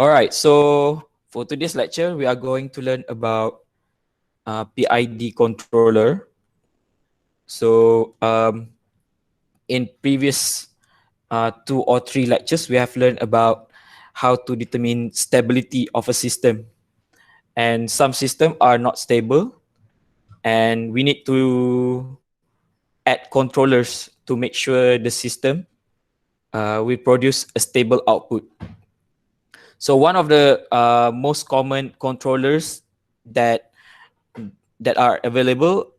Alright, so for today's lecture, we are going to learn about PID controller. So in previous 2 or 3 lectures, we have learned about how to determine stability of a system. And some systems are not stable, and we need to add controllers to make sure the system will produce a stable output. So one of the most common controllers that that are available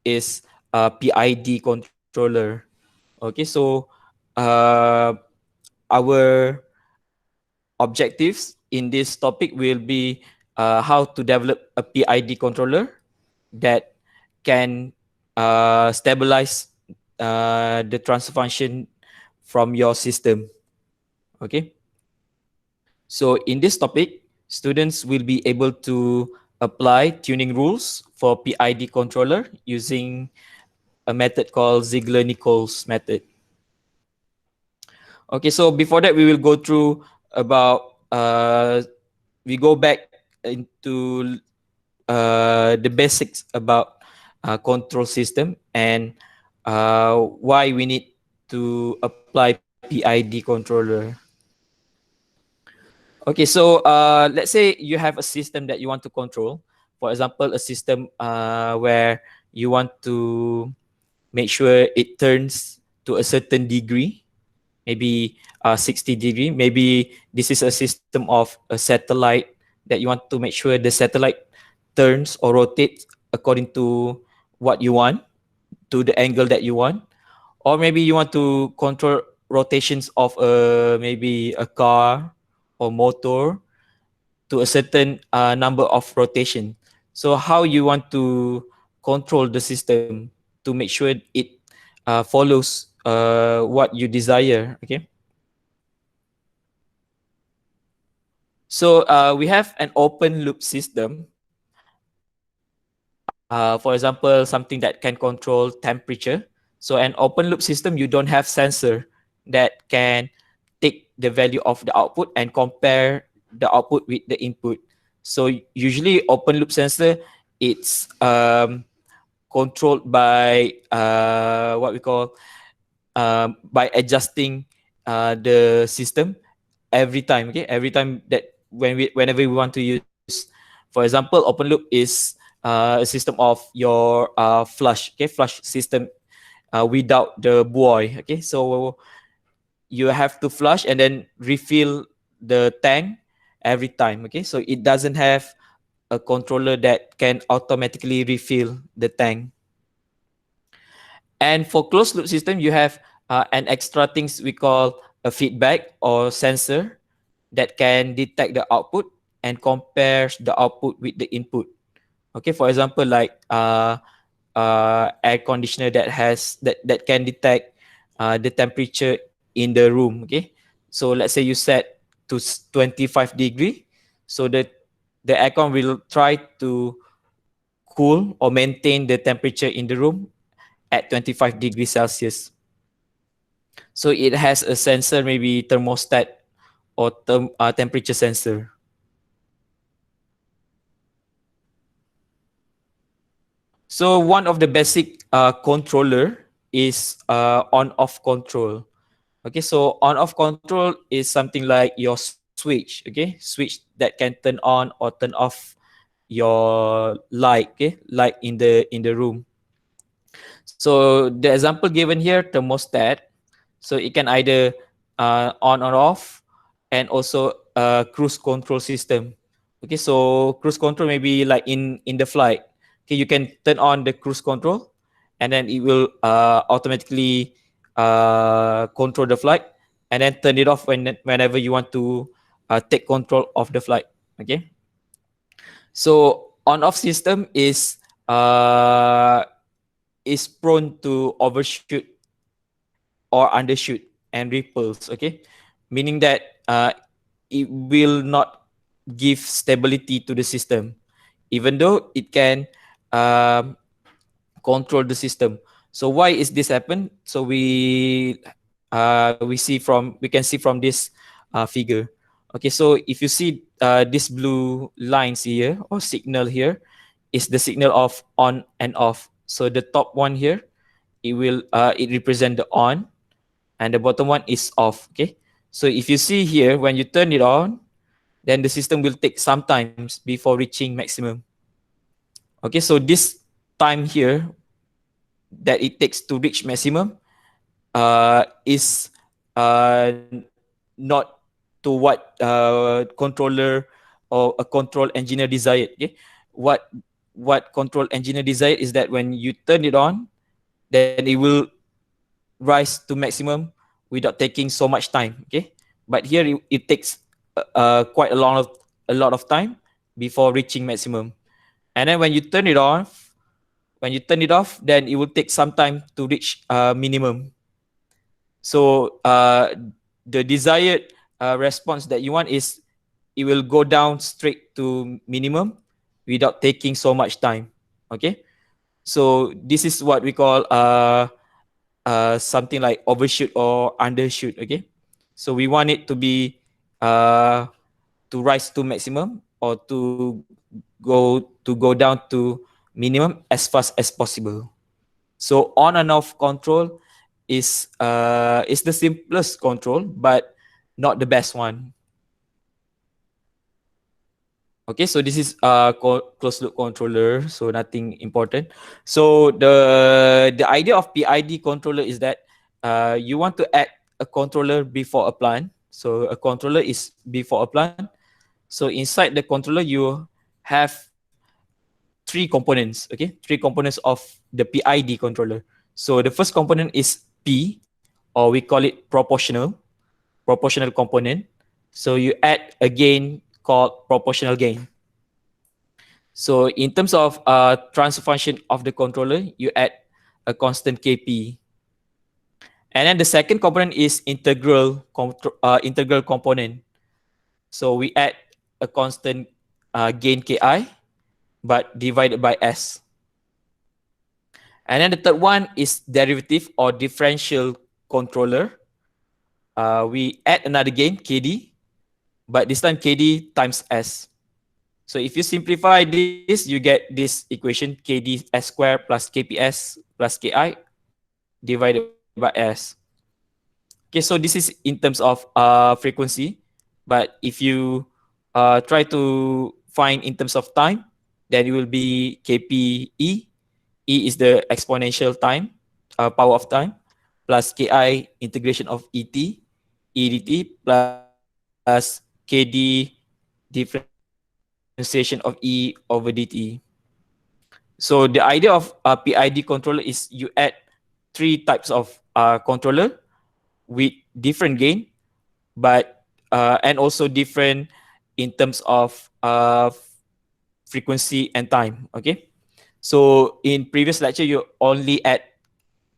is PID controller. Okay, so uh, our objectives in this topic will be how to develop a PID controller that can stabilize the transfer function from your system. Okay, so in this topic, students will be able to apply tuning rules for PID controller using a method called Ziegler-Nichols method. Okay, so before that, we will go through about we go back into the basics about control system and why we need to apply PID controller. Okay, so let's say you have a system that you want to control. For example, a system where you want to make sure it turns to a certain degree, maybe 60 degree. Maybe this is a system of a satellite that you want to make sure the satellite turns or rotates according to what you want, to the angle that you want. Or maybe you want to control rotations of maybe a car or motor to a certain number of rotation. So how you want to control the system to make sure it follows what you desire. Okay. So we have an open loop system. For example, something that can control temperature. So an open loop system, you don't have sensor that can take the value of the output and compare the output with the input. So usually open loop sensor, it's controlled by what we call by adjusting the system every time. Okay, every time that whenever we want to use, for example, open loop is a system of your flush. Okay, flush system without the buoy. Okay, so you have to flush and then refill the tank every time. Okay, so it doesn't have a controller that can automatically refill the tank. And for closed loop system, you have an extra things we call a feedback or sensor that can detect the output and compares the output with the input. Okay, for example, like air conditioner that can detect the temperature in the room. Okay, so let's say you set to 25 degree, so the aircon will try to cool or maintain the temperature in the room at 25 degrees Celsius. So it has a sensor, maybe thermostat or temperature sensor. So one of the basic controller is on-off control. Okay, so on-off control is something like your switch. Okay, switch that can turn on or turn off your light. Okay, light in the room. So the example given here, thermostat. So it can either on or off, and also a cruise control system. Okay, so cruise control maybe like in the flight. Okay, you can turn on the cruise control, and then it will automatically control the flight, and then turn it off whenever you want to take control of the flight. Okay, so on-off system is prone to overshoot or undershoot and ripples. Okay, meaning that it will not give stability to the system, even though it can um, control the system. So why is this happen? So we can see from this figure. Okay, so if you see this blue lines here or signal here is the signal of on and off. So the top one here, it represent the on, and the bottom one is off. Okay, so if you see here, when you turn it on, then the system will take some times before reaching maximum. Okay, so this time here that it takes to reach maximum is not to what controller or a control engineer desired. Okay, what control engineer desired is that when you turn it on, then it will rise to maximum without taking so much time. Okay, but here it takes quite a lot of time before reaching maximum. And then when you turn it off, then it will take some time to reach minimum. So the desired response that you want is it will go down straight to minimum without taking so much time. Okay, so this is what we call something like overshoot or undershoot. Okay, so we want it to be to rise to maximum or to go down to minimum as fast as possible. So on and off control is the simplest control, but not the best one. Okay, so this is closed loop controller, so nothing important. So the idea of PID controller is that you want to add a controller before a plan. So a controller is before a plan. So inside the controller you have three components. Okay, three components of the PID controller. So the first component is P, or we call it proportional component. So you add a gain called proportional gain. So in terms of transfer function of the controller, you add a constant Kp. And then the second component is integral component. So we add a constant gain Ki, but divided by S. And then the third one is derivative or differential controller. We add another gain Kd, but this time Kd times S. So if you simplify this, you get this equation Kd S square plus Kps plus Ki divided by S. Okay, so this is in terms of frequency, but if you try to find in terms of time, then it will be Kp E. E is the exponential time, power of time, plus Ki integration of Et, E dt, plus Kd differentiation of E over dt. So the idea of PID controller is you add three types of controller with different gain, but and also different in terms of frequency and time. Okay, so in previous lecture you only add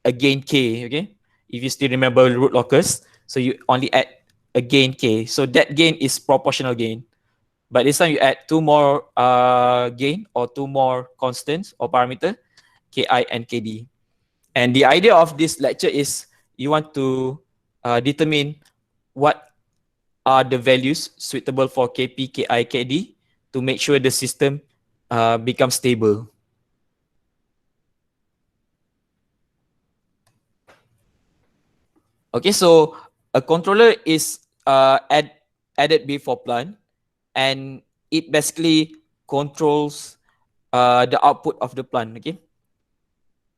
a gain K. Okay, if you still remember root locus, so you only add a gain K, so that gain is proportional gain. But this time you add two more gain or two more constants or parameter, Ki and Kd. And the idea of this lecture is you want to determine what are the values suitable for Kp, Ki, Kd to make sure the system becomes stable. Okay, so a controller is added before plan, and it basically controls the output of the plant. Okay,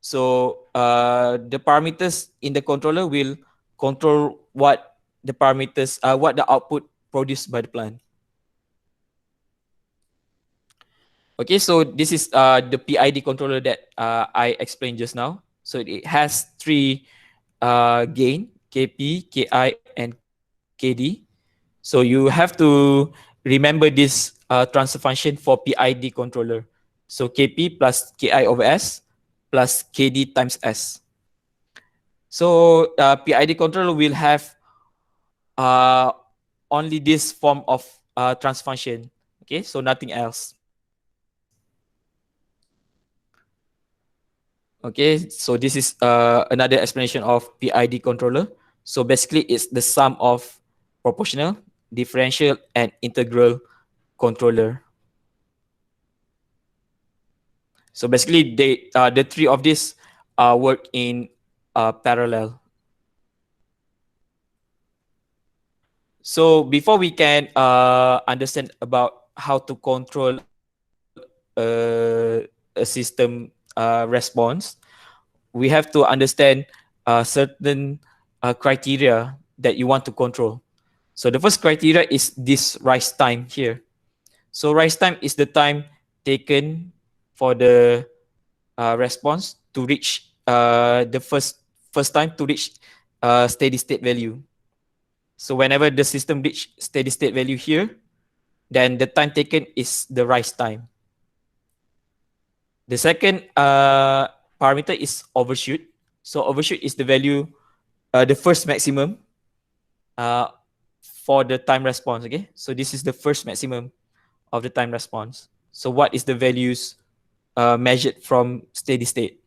so the parameters in the controller will control what what the output produced by the plant. Okay, so this is the PID controller that I explained just now. So it has three gain, Kp, Ki, and Kd. So you have to remember this transfer function for PID controller. So Kp plus Ki over S plus Kd times S. So PID controller will have uh, only this form of transfer function. Okay, so nothing else. Okay, so this is another explanation of PID controller. So basically, it's the sum of proportional differential, and integral controller. So basically, the three of these work in parallel. So before we can understand about how to control a system response, we have to understand certain criteria that you want to control. So the first criteria is this rise time here. So rise time is the time taken for the response to reach the first time to reach steady state value. So whenever the system reach steady state value here, then the time taken is the rise time. The second parameter is overshoot. So overshoot is the value, the first maximum uh, for the time response. Okay, so this is the first maximum of the time response. So what is the values measured from steady state?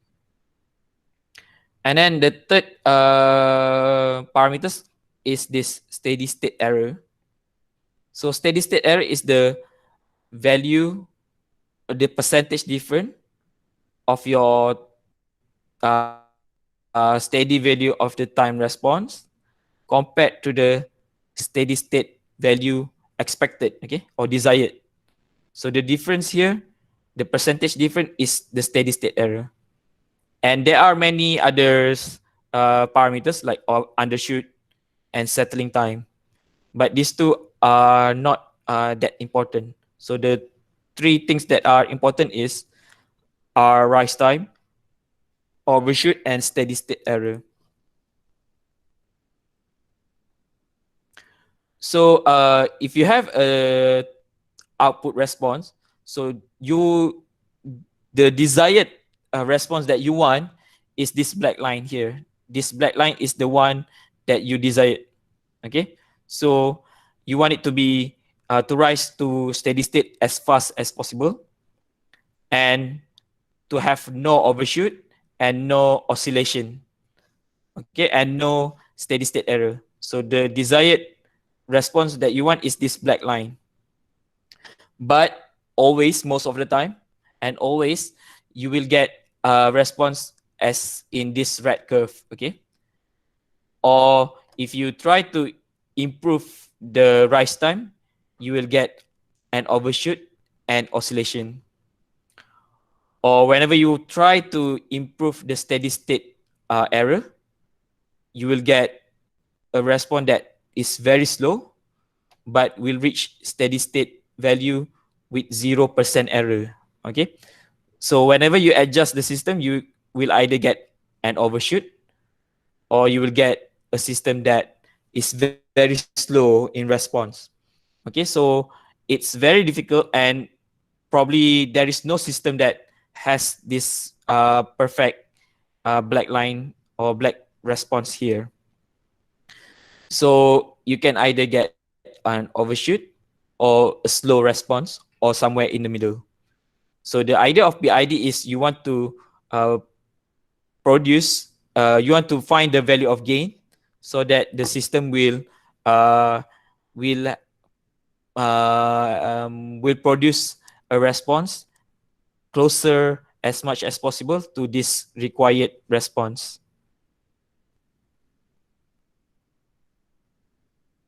And then the third parameters is this steady state error. So steady state error is the value, the percentage difference of your steady value of the time response compared to the steady state value expected, okay, or desired. So the difference here, the percentage difference is the steady state error. And there are many others parameters like undershoot and settling time, but these two are not that important. So the three things that are important are rise time, overshoot, and steady state error. So if you have a output response, so the desired response that you want is this black line here. This black line is the one that you desired. Okay, so you want it to be to rise to steady state as fast as possible, and to have no overshoot and no oscillation. Okay, and no steady state error. So the desired response that you want is this black line. But always, most of the time, and always, you will get a response as in this red curve. Okay, or if you try to improve the rise time, you will get an overshoot and oscillation. Or whenever you try to improve the steady state error, you will get a response that is very slow, but will reach steady state value with 0% error. Okay, so whenever you adjust the system, you will either get an overshoot, or you will get a system that is very slow in response. Okay, so it's very difficult, and probably there is no system that has this perfect black line or black response here. So you can either get an overshoot or a slow response, or somewhere in the middle. So the idea of PID is you want to you want to find the value of gain, so that the system uh, will will produce a response closer as much as possible to this required response.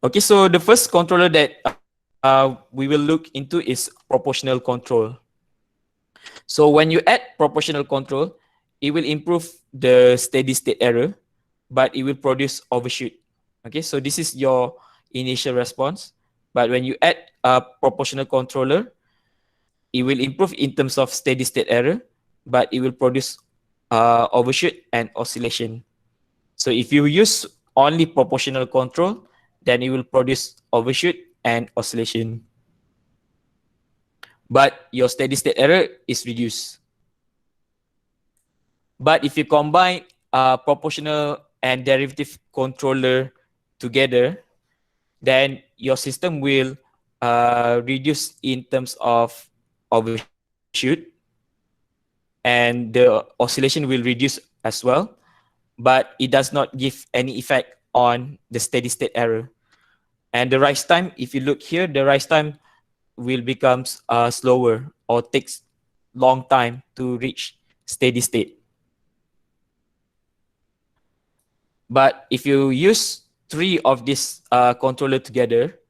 Okay, so the first controller that we will look into is proportional control. So when you add proportional control, it will improve the steady state error, but it will produce overshoot. Okay, so this is your initial response. But when you add a proportional controller, it will improve in terms of steady state error, but it will produce overshoot and oscillation. So if you use only proportional control, then it will produce overshoot and oscillation. But your steady state error is reduced. But if you combine proportional and derivative controller together, then your system will reduce in terms of overshoot, and the oscillation will reduce as well, but it does not give any effect on the steady state error. And the rise time, if you look here, the rise time will becomes slower or takes long time to reach steady state. But if you use three of these controller together,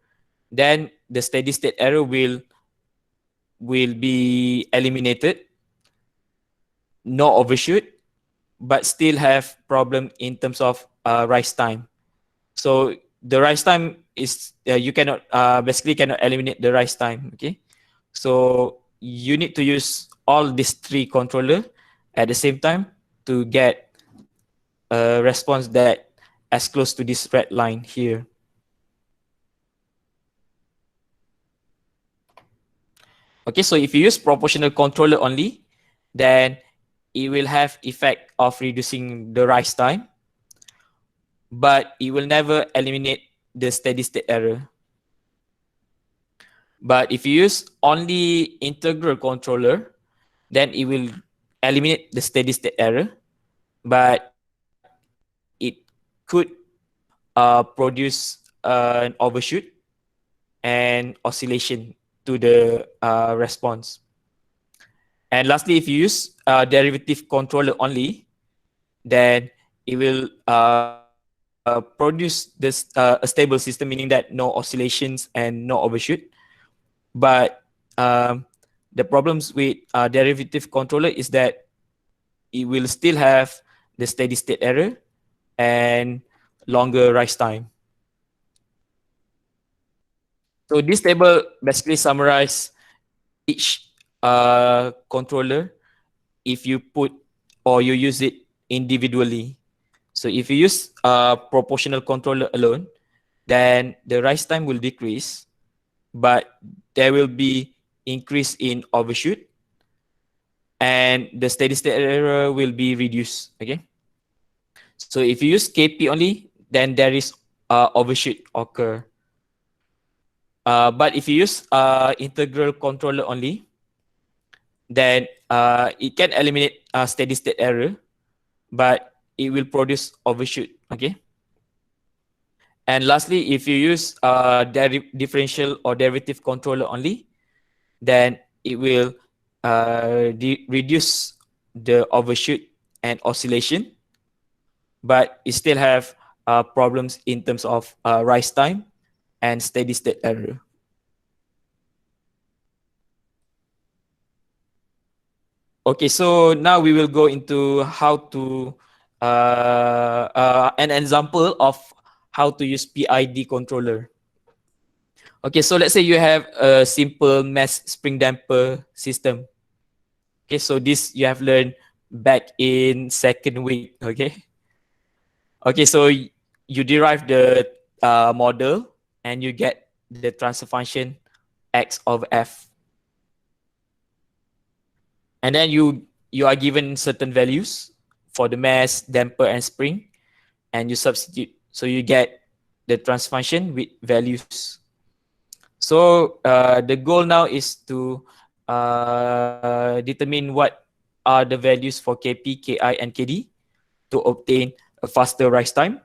then the steady state error will be eliminated, no overshoot, but still have problem in terms of rise time. So the rise time is you cannot basically cannot eliminate the rise time. Okay, so you need to use all these three controller at the same time to get a response that as close to this red line here. Okay, so if you use proportional controller only, then it will have effect of reducing the rise time, but it will never eliminate the steady state error. But if you use only integral controller, then it will eliminate the steady state error, but it could produce an overshoot and oscillation to the response. And lastly, if you use derivative controller only, then it will produce this a stable system, meaning that no oscillations and no overshoot. But the problems with derivative controller is that it will still have the steady state error and longer rise time. So this table basically summarize each controller if you put or you use it individually. So if you use proportional controller alone, then the rise time will decrease, but there will be increase in overshoot and the steady state error will be reduced. Okay. So if you use KP only, then there is overshoot occur. But if you use integral controller only, then it can eliminate steady state error, but it will produce overshoot. Okay. And lastly, if you use differential or derivative controller only, then it will reduce the overshoot and oscillation, but it still have problems in terms of rise time and steady state error. Okay, so now we will go into how to an example of how to use PID controller. Okay, so let's say you have a simple mass spring damper system. Okay, so this you have learned back in second week. Okay. Okay, so you derive the model and you get the transfer function x of f. And then you are given certain values for the mass, damper, and spring, and you substitute. So you get the transfer function with values. So the goal now is to determine what are the values for Kp, Ki, and Kd to obtain a faster rise time,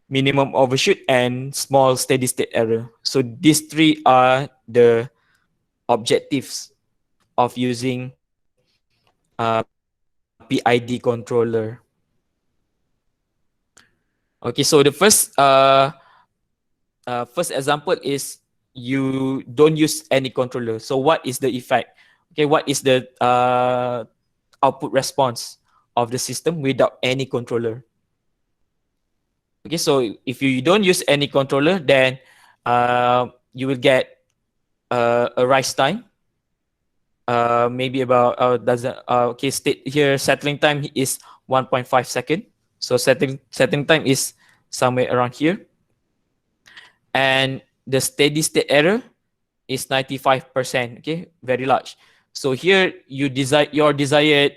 minimum overshoot, and small steady state error. So these three are the objectives of using PID controller. Okay, so the first example is you don't use any controller. So what is the effect? Okay, what is the output response of the system without any controller? Okay, so if you don't use any controller, then you will get a rise time. Maybe about okay, state here settling time is 1.5 second. So settling time is somewhere around here. And the steady state error is 95%. Okay, very large. So here you your desired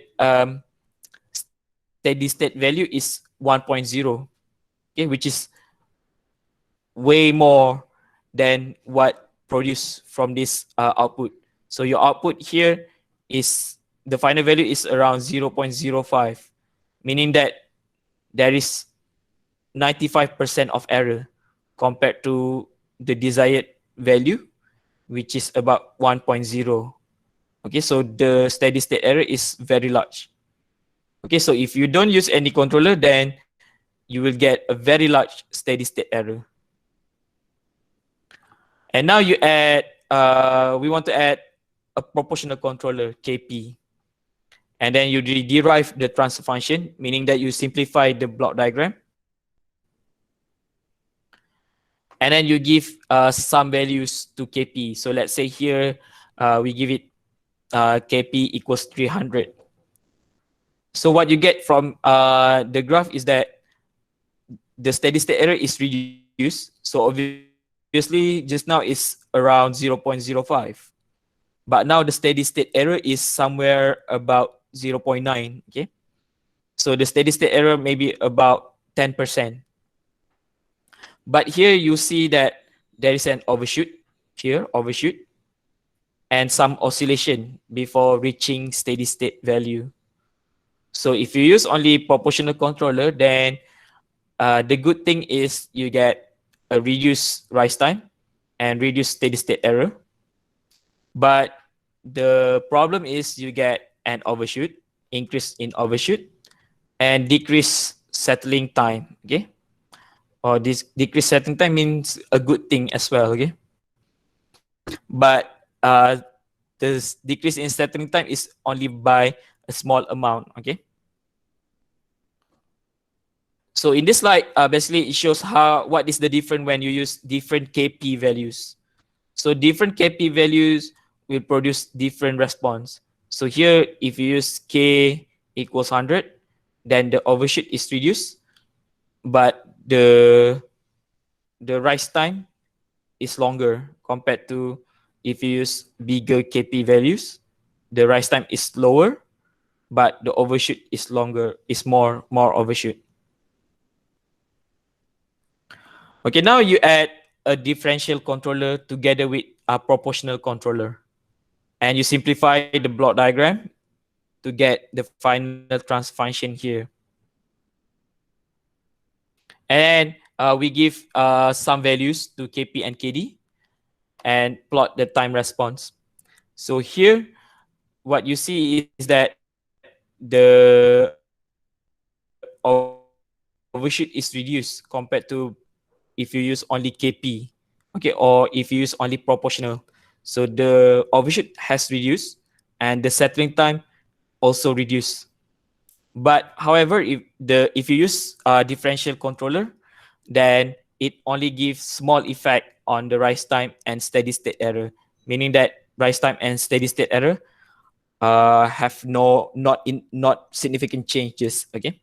steady state value is 1.0. Okay, which is way more than what produced from this output. So your output here is the final value is around 0.05, meaning that there is 95% of error compared to the desired value, which is about 1.0. Okay, so the steady state error is very large. Okay, so if you don't use any controller, then you will get a very large steady state error. And now we want to add a proportional controller, KP. And then you derive the transfer function, meaning that you simplify the block diagram. And then you give some values to KP. So let's say here we give it KP equals 300. So what you get from the graph is that the steady state error is reduced. So obviously just now it's around 0.05. But now the steady state error is somewhere about 0.9. Okay. So the steady state error may be about 10%. But here you see that there is an overshoot here, overshoot, and some oscillation before reaching steady state value. So if you use only proportional controller, then the good thing is you get a reduced rise time and reduced steady state error. But the problem is you get an overshoot, increase in overshoot, and decrease settling time. Okay, or this decrease settling time means a good thing as well. Okay, but the decrease in settling time is only by a small amount. Okay. So in this slide, basically it shows what is the difference when you use different KP values. So different KP values will produce different response. So here, if you use K equals 100, then the overshoot is reduced, but the rise time is longer compared to if you use bigger KP values. The rise time is lower, but the overshoot is longer, is more overshoot. Okay, now you add a differential controller together with a proportional controller. And you simplify the block diagram to get the final transfer function here. And we give some values to KP and KD and plot the time response. So here, what you see is that the overshoot is reduced compared to if you use only KP, okay, or if you use only proportional. So the overshoot has reduced and the settling time also reduced. But however, if you use a differential controller, then it only gives small effect on the rise time and steady state error, meaning that rise time and steady state error have not significant changes. Okay.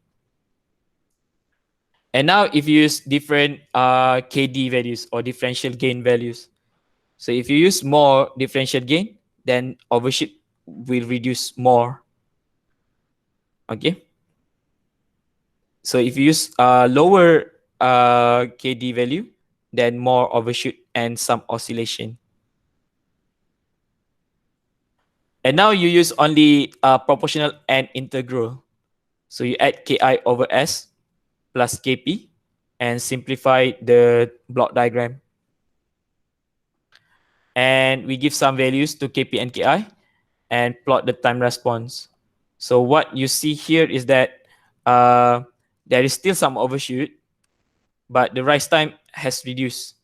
And now if you use different KD values or differential gain values, so if you use more differential gain, then overshoot will reduce more. Okay. So if you use lower KD value, then more overshoot and some oscillation. And now you use only proportional and integral. So you add Ki over S plus Kp and simplify the block diagram. And we give some values to Kp and Ki and plot the time response. So what you see here is that there is still some overshoot, but the rise time has reduced.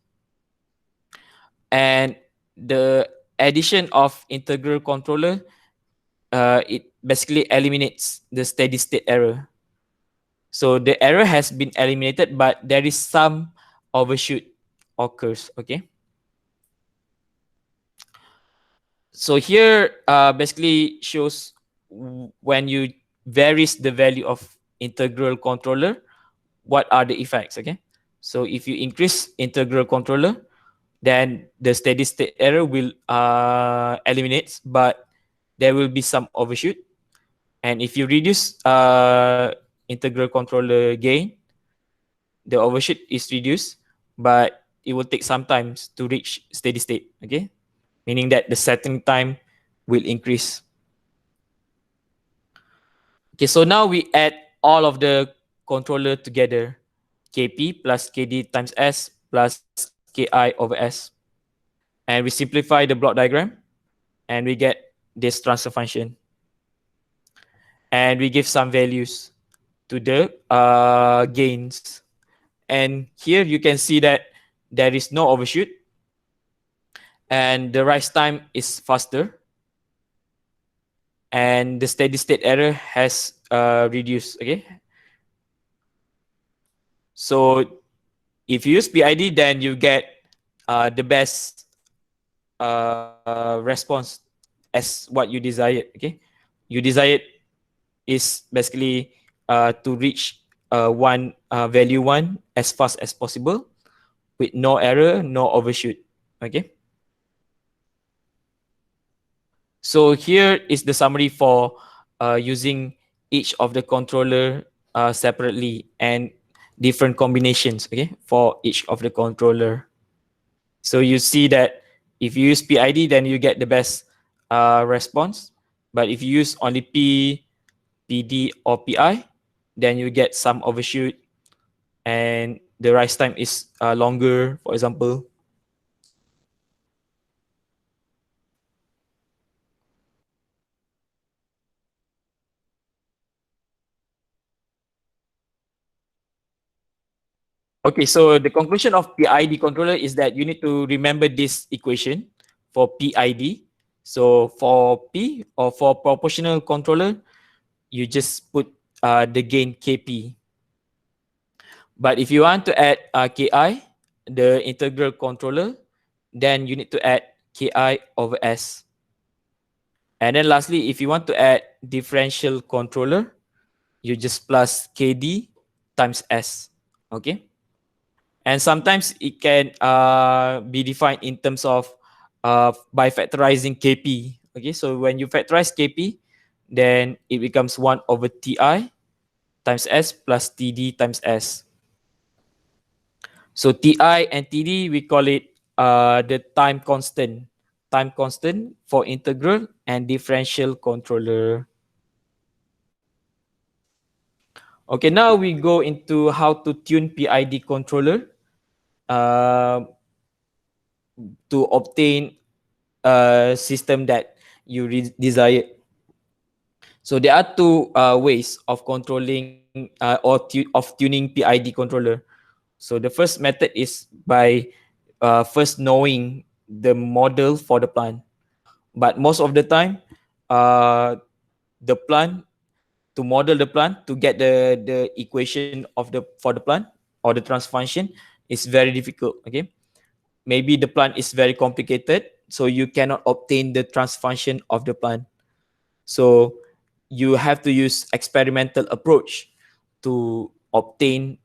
And the addition of integral controller, it basically eliminates the steady state error. So the error has been eliminated, but there is some overshoot occurs. Okay. So here basically shows when you varies the value of integral controller, what are the effects. Okay. So if you increase integral controller, then the steady state error will eliminates, but there will be some overshoot. And if you reduce integral controller gain, the overshoot is reduced, but it will take some time to reach steady state. Okay, meaning that the settling time will increase. Okay, so now we add all of the controller together, Kp plus Kd times S plus Ki ki over s. And we simplify the block diagram, and we get this transfer function. And we give some values to the gains. And here you can see that there is no overshoot, and the rise time is faster, and the steady state error has reduced. Okay, so if you use PID, then you get the best response as what you desired. Okay, you desired is basically to reach value one as fast as possible with no error, no overshoot. Okay. So here is the summary for using each of the controller separately and different combinations. Okay, for each of the controller. So you see that if you use PID, then you get the best response. But if you use only PD, or PI, then you get some overshoot, and the rise time is longer, for example. Okay, so the conclusion of PID controller is that you need to remember this equation for PID. So for P, or for proportional controller, you just put the gain KP. But if you want to add KI, the integral controller, then you need to add KI over S. And then lastly, if you want to add differential controller, you just plus KD times S. Okay. And sometimes it can be defined in terms of by factorizing KP. Okay. So when you factorize KP, then it becomes 1 over TI times S plus TD times S. So TI and TD, we call it the time constant for integral and differential controller. Okay, now we go into how to tune PID controller uh, to obtain a system that you desire. So there are two ways of controlling of tuning PID controller. So the first method is by first knowing the model for the plant. But most of the time, the plant, to model the plant, to get the equation of the for the plant or the transfer function is very difficult. Okay, maybe the plant is very complicated, so you cannot obtain the transfer function of the plant. So you have to use experimental approach to obtain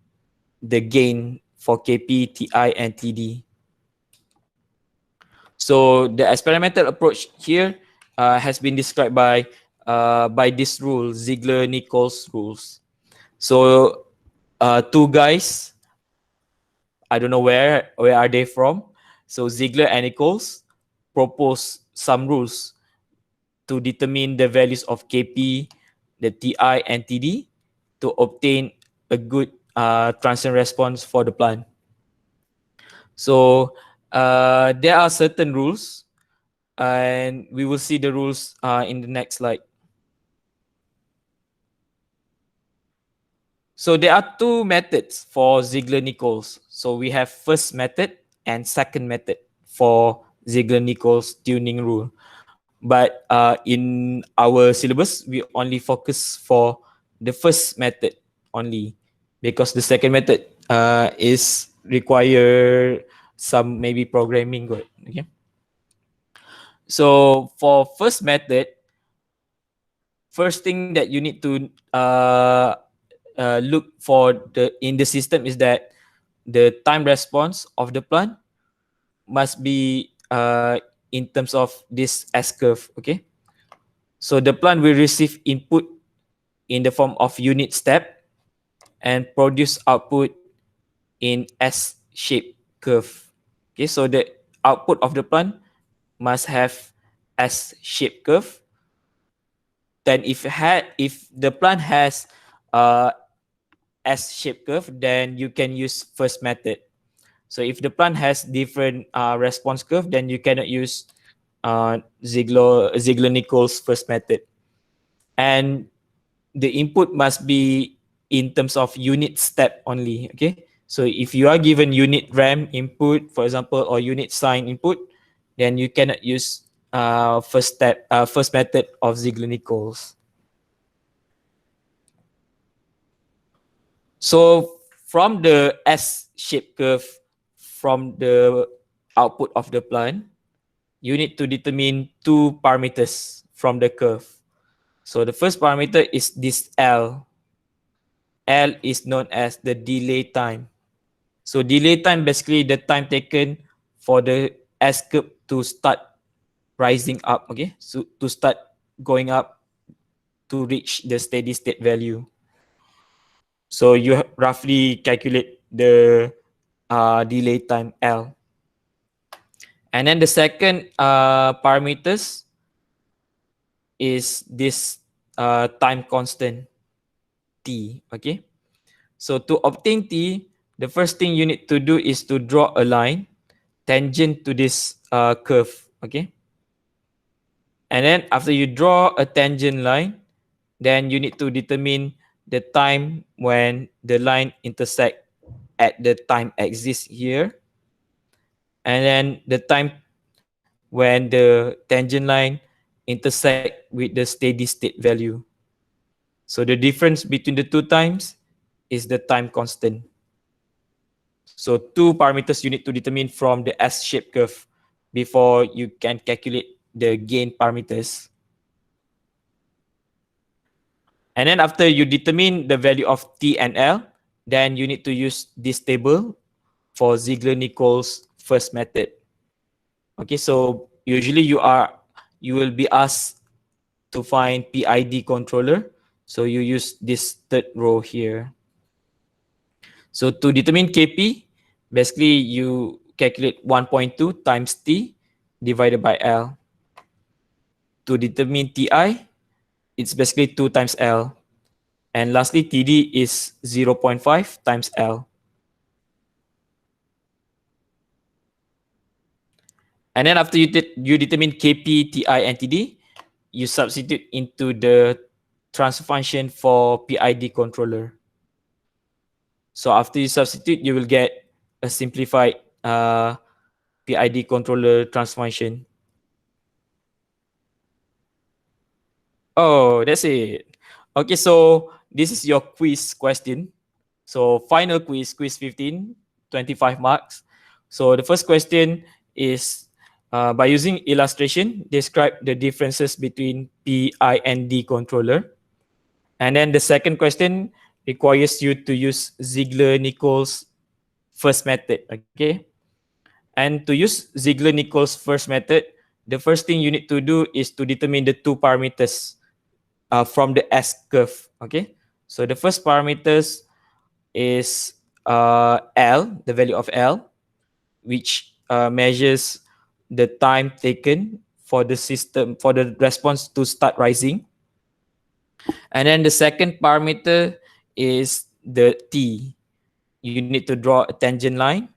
the gain for KP, TI, and TD. So the experimental approach here has been described by this rule, Ziegler-Nichols rules. So two guys, I don't know where are they from. So Ziegler and Nichols propose some rules to determine the values of KP, the TI, and TD to obtain a good transient response for the plant. So there are certain rules, and we will see the rules in the next slide. So there are two methods for Ziegler-Nichols. So we have first method and second method for Ziegler-Nichols tuning rule. But in our syllabus, we only focus for the first method only, because the second method is require some maybe programming. Okay. So for first method, first thing that you need to look for in the system is that the time response of the plant must be in terms of this S curve. Okay, so the plant will receive input in the form of unit step and produce output in S-shaped curve. Okay, so the output of the plant must have S-shaped curve. Then if the plant has uh, S-shaped curve, then you can use first method. So if the plant has different response curve, then you cannot use Ziegler-Nichols first method. And the input must be in terms of unit step only. Okay, so if you are given unit ramp input, for example, or unit sign input, then you cannot use first method of Ziegler-Nichols. So from the S-shaped curve from the output of the plant, you need to determine two parameters from the curve. So the first parameter is this L. L is known as the delay time. So delay time basically the time taken for the S curve to start rising up, okay? So to start going up to reach the steady state value. So you roughly calculate the delay time L. And then the second parameters is this time constant T, okay? So to obtain T, the first thing you need to do is to draw a line tangent to this curve, okay? And then after you draw a tangent line, then you need to determine the time when the line intersect at the time axis here. And then the time when the tangent line intersect with the steady state value. So the difference between the two times is the time constant. So two parameters you need to determine from the S-shaped curve before you can calculate the gain parameters. And then after you determine the value of T and L, then you need to use this table for Ziegler-Nichols first method. Okay, so usually you will be asked to find PID controller. So you use this third row here. So to determine Kp, basically you calculate 1.2 times T divided by L. To determine Ti, it's basically 2 times L. And lastly, Td is 0.5 times L. And then after you determine Kp, Ti, and Td, you substitute into the transfer function for PID controller. So after you substitute, you will get a simplified PID controller transfer function. Oh, that's it. Okay, so this is your quiz question. So final quiz, quiz 15, 25 marks. So the first question is by using illustration, describe the differences between PI and D controller. And then the second question requires you to use Ziegler-Nichols first method, okay? And to use Ziegler-Nichols first method, the first thing you need to do is to determine the two parameters from the S curve, okay? So the first parameters is L, the value of L, which measures the time taken for the system, for the response to start rising. And then the second parameter is the T. You need to draw a tangent line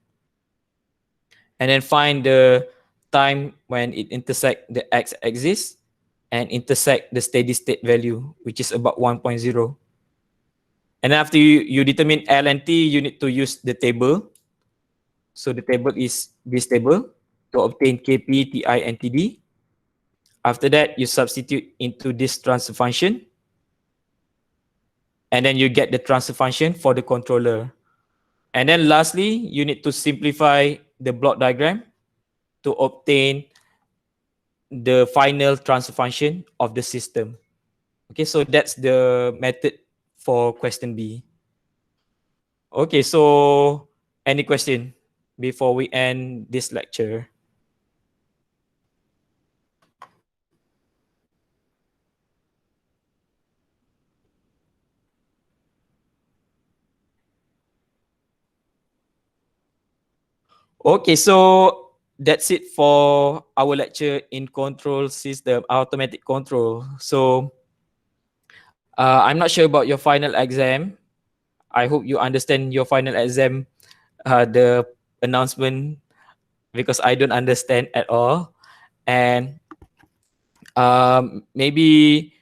and then find the time when it intersect the x-axis and intersect the steady state value, which is about 1.0. And after you determine L and T, you need to use the table. So the table is this table to obtain Kp, Ti, and Td. After that, you substitute into this transfer function. And then you get the transfer function for the controller. And then lastly, you need to simplify the block diagram to obtain the final transfer function of the system. Okay, so that's the method for question B. Okay, so any question before we end this lecture? Okay, so that's it for our lecture in control system, automatic control. So I'm not sure about your final exam. I hope you understand your final exam, the announcement because I don't understand at all. And maybe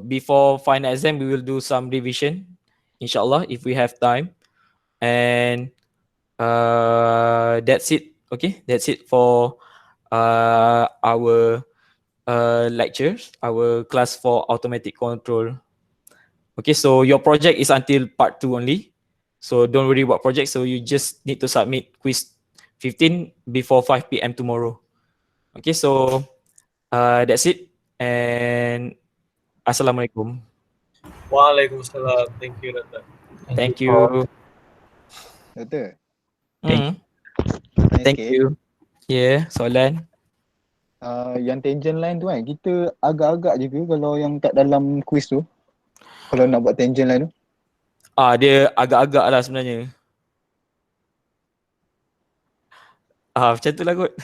before final exam, we will do some revision, inshallah, if we have time. And that's it. Okay, that's it for our lectures, our class for automatic control. Okay, so your project is until part 2 only. So don't worry about project. So you just need to submit quiz 15 before 5 p.m. tomorrow. Okay, so that's it. And Assalamualaikum. Waalaikumsalam. Thank you, Rata. Thank you Thank for you. Betul. Mm, Tanya thank sikit. you. Yeah, soalan. Yang tangent line tu kan, kita agak-agak je ke kalau yang kat dalam quiz tu? Kalau nak buat tangent line tu? Dia agak-agak lah sebenarnya. Macam tu lah kot.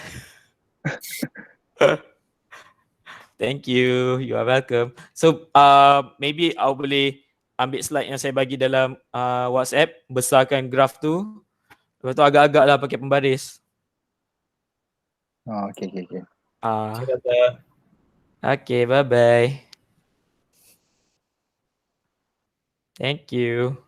Thank you. You are welcome. So maybe I boleh ambil slide yang saya bagi dalam WhatsApp, besarkan graf tu. Lepas tu agak-agak lah pakai pembaris. Okay. Ah, Rata. okay, bye-bye. Thank you.